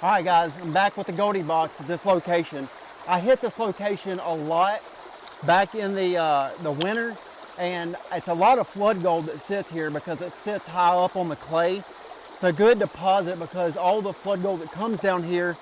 All right guys, I'm back with the Goldibox at this location. I hit this location a lot back in the winter, and it's a lot of flood gold that sits here because it sits high up on the clay. It's a good deposit because all the flood gold that comes down here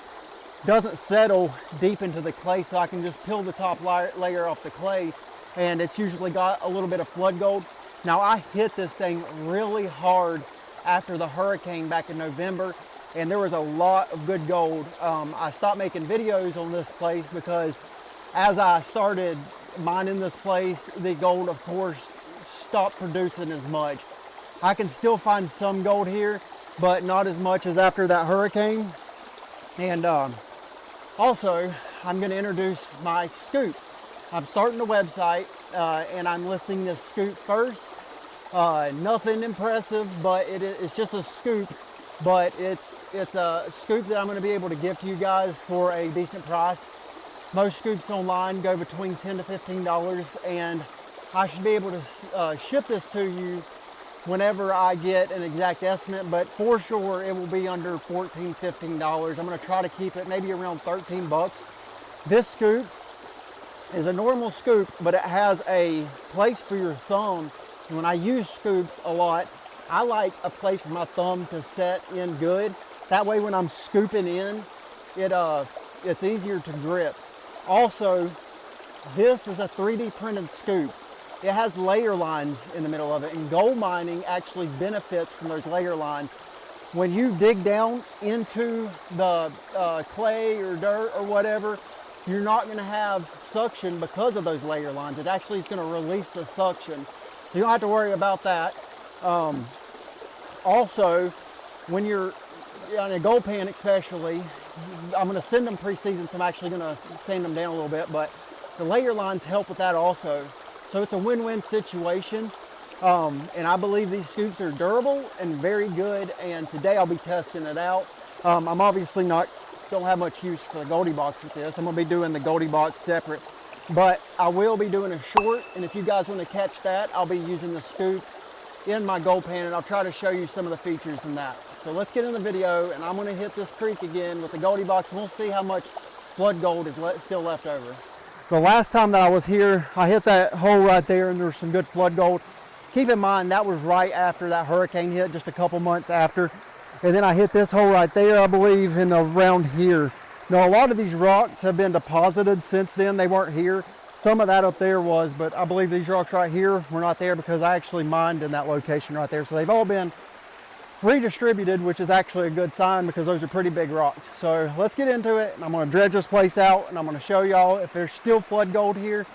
doesn't settle deep into the clay, so I can just peel the top layer off the clay, and it's usually got a little bit of flood gold. Now I hit this thing really hard after the hurricane back in November, and there was a lot of good gold. I stopped making videos on this place because as I started mining this place, the gold of course stopped producing as much. I can still find some gold here, but not as much as after that hurricane. And also, I'm going to introduce my scoop. I'm starting a website and I'm listing this scoop first. Nothing impressive, but it's just a scoop. But it's a scoop that I'm going to be able to give to you guys for a decent price. Most scoops online go between $10 to $15, and I should be able to ship this to you whenever I get an exact estimate, but for sure it will be under $14, $15. I'm going to try to keep it maybe around 13 bucks. This scoop is a normal scoop, but it has a place for your thumb. And when I use scoops a lot, I like a place for my thumb to set in good. That way when I'm scooping in, it's easier to grip. Also, this is a 3D printed scoop. It has layer lines in the middle of it, and gold mining actually benefits from those layer lines. When you dig down into the clay or dirt or whatever, you're not going to have suction because of those layer lines. It actually is going to release the suction, so you don't have to worry about that. Also, when you're on a gold pan especially, I'm going to send them pre-seasoned, so I'm actually going to sand them down a little bit, but the layer lines help with that also. So it's a win-win situation, and I believe these scoops are durable and very good, and today I'll be testing it out. I'm obviously don't have much use for the Goldibox with this. I'm going to be doing the Goldibox separate, but I will be doing a short, and if you guys want to catch that, I'll be using the scoop in my gold pan, and I'll try to show you some of the features in that. So let's get in the video, and I'm going to hit this creek again with the Goldibox, and we'll see how much flood gold is still left over. The last time that I was here, I hit that hole right there, and there was some good flood gold. Keep in mind, that was right after that hurricane hit, just a couple months after. And then I hit this hole right there, I believe, in around here. Now, a lot of these rocks have been deposited since then. They weren't here. Some of that up there was, but I believe these rocks right here were not there because I actually mined in that location right there. So they've all been redistributed, which is actually a good sign because those are pretty big rocks. So let's get into it, and I'm going to dredge this place out, and I'm going to show y'all if there's still flood gold here.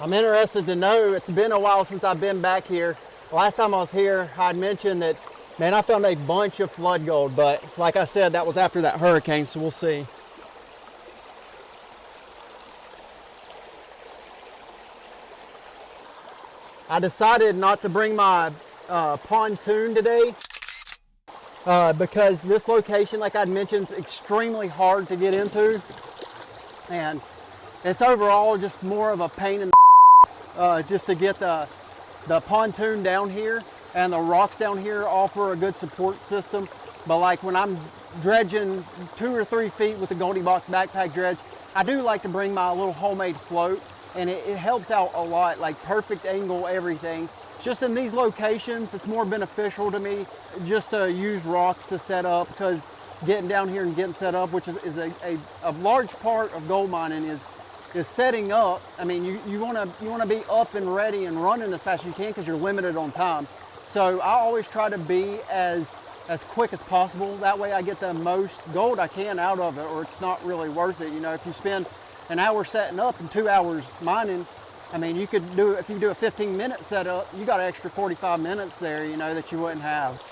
I'm interested to know, it's been a while since I've been back here. Last time I was here, I'd mentioned that, man, I found a bunch of flood gold, but like I said, that was after that hurricane, so we'll see. I decided not to bring my pontoon today because this location, like I'd mentioned, is extremely hard to get into, and it's overall just more of a pain in the just to get the pontoon down here, and the rocks down here offer a good support system. But like when I'm dredging 2 or 3 feet with the Goldibox backpack dredge, I do like to bring my little homemade float, and it helps out a lot, like perfect angle, everything. Just in these locations, it's more beneficial to me just to use rocks to set up, because getting down here and getting set up, which is a large part of gold mining, is setting up. I mean, you want to be up and ready and running as fast as you can because you're limited on time. So I always try to be as quick as possible. That way I get the most gold I can out of it, or it's not really worth it. You know, if you spend an hour setting up and 2 hours mining, I mean, you could do, if you do a 15-minute setup, you got an extra 45 minutes there, you know, that you wouldn't have.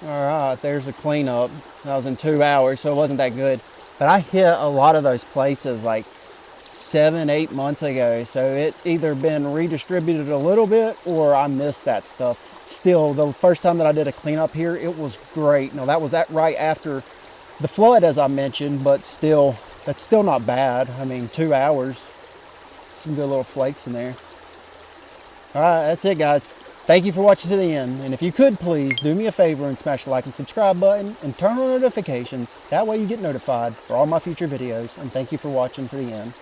All right, there's a cleanup. That was in 2 hours, so it wasn't that good. But I hit a lot of those places like 7-8 months ago, so it's either been redistributed a little bit or I missed that stuff. Still, the first time that I did a cleanup here, it was great. Now that was right after the flood, as I mentioned, but still, that's still not bad. I mean, 2 hours, some good little flakes in there. All right, that's it, guys. Thank you for watching to the end, and if you could please do me a favor and smash the like and subscribe button and turn on notifications. That way you get notified for all my future videos, and thank you for watching to the end.